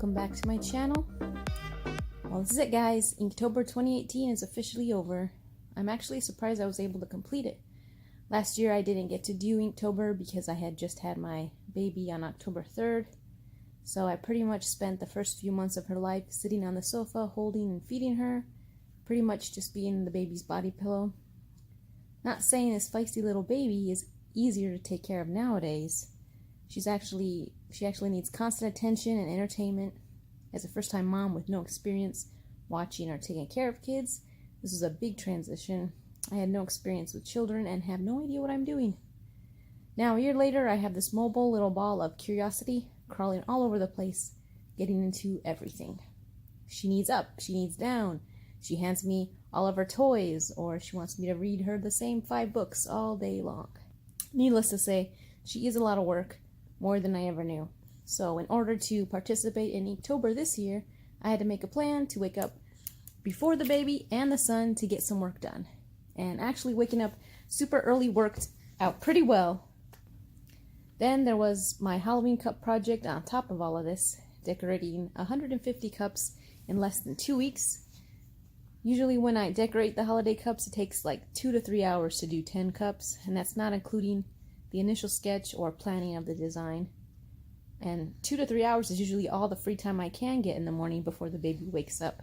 welcome back to my channel. Well, this is it, guys. Inktober 2018 is officially over. I'm actually surprised I was able to complete it. Last year I didn't get to do Inktober because I had just had my baby on October 3rd. So I pretty much spent the first few months of her life sitting on the sofa, holding and feeding her, pretty much just being the baby's body pillow. Not saying this feisty little baby is easier to take care of nowadays. She actually needs constant attention and entertainment. As a first-time mom with no experience watching or taking care of kids, this was a big transition. I had no experience with children and have no idea what I'm doing. Now, a year later, I have this mobile little ball of curiosity crawling all over the place, getting into everything. She needs up, she needs down. She hands me all of her toys, or she wants me to read her the same 5 books all day long. Needless to say, she is a lot of work, more than I ever knew. So in order to participate in Inktober this year, I had to make a plan to wake up before the baby and the sun to get some work done. And actually waking up super early worked out pretty well. Then there was my Halloween cup project on top of all of this, decorating 150 cups in less than 2 weeks. Usually when I decorate the holiday cups, it takes like 2 to 3 hours to do 10 cups, and that's not including the initial sketch or planning of the design. And 2 to 3 hours is usually all the free time I can get in the morning before the baby wakes up.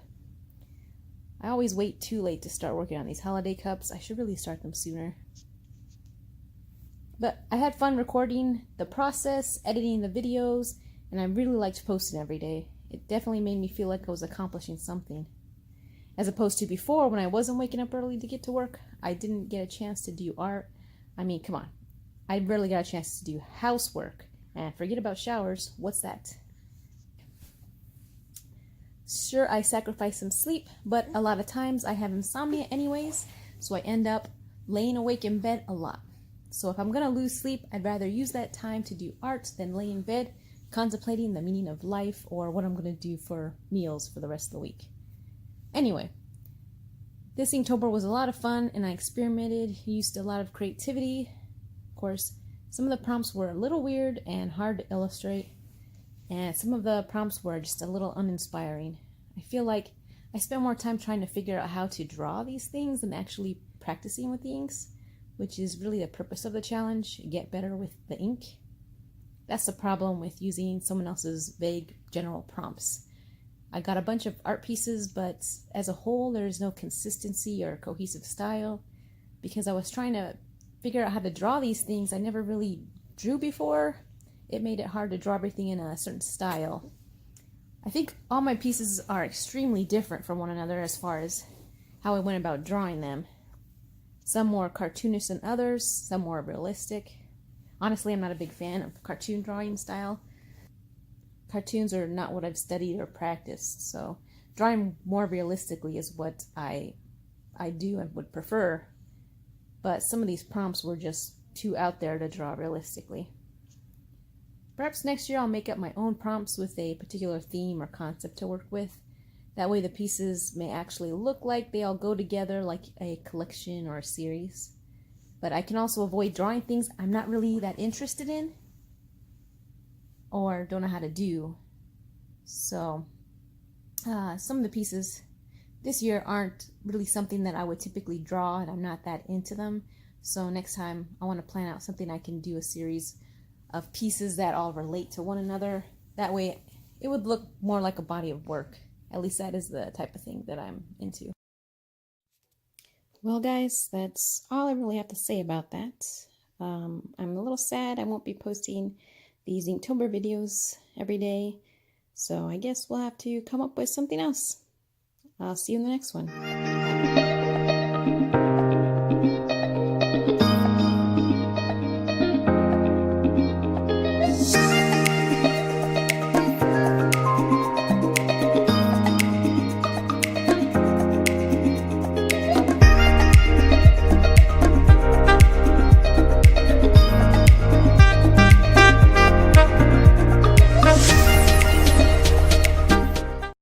I always wait too late to start working on these holiday cups. I should really start them sooner. But I had fun recording the process, editing the videos, and I really liked posting every day. It definitely made me feel like I was accomplishing something. As opposed to before, when I wasn't waking up early to get to work, I didn't get a chance to do art. I mean, come on. I barely got a chance to do housework. And forget about showers, what's that? Sure, I sacrifice some sleep, but a lot of times I have insomnia anyways, so I end up laying awake in bed a lot. So if I'm gonna lose sleep, I'd rather use that time to do art than lay in bed contemplating the meaning of life or what I'm gonna do for meals for the rest of the week. Anyway, this Inktober was a lot of fun and I experimented, used a lot of creativity. Of course, some of the prompts were a little weird and hard to illustrate, and some of the prompts were just a little uninspiring. I feel like I spent more time trying to figure out how to draw these things than actually practicing with the inks, which is really the purpose of the challenge, get better with the ink. That's the problem with using someone else's vague general prompts. I got a bunch of art pieces, but as a whole there's no consistency or cohesive style. Because I was trying to figure out how to draw these things I never really drew before, it made it hard to draw everything in a certain style. I think all my pieces are extremely different from one another as far as how I went about drawing them. Some more cartoonish than others, some more realistic. Honestly, I'm not a big fan of cartoon drawing style. Cartoons are not what I've studied or practiced, so drawing more realistically is what I do and would prefer. But some of these prompts were just too out there to draw realistically. Perhaps next year I'll make up my own prompts with a particular theme or concept to work with. That way the pieces may actually look like they all go together like a collection or a series. But I can also avoid drawing things I'm not really that interested in or don't know how to do. So some of the pieces this year aren't really something that I would typically draw, and I'm not that into them. So next time I want to plan out something I can do a series of pieces that all relate to one another. That way it would look more like a body of work. At least that is the type of thing that I'm into. Well guys, that's all I really have to say about that. I'm a little sad I won't be posting these Inktober videos every day. So I guess we'll have to come up with something else. I'll see you in the next one.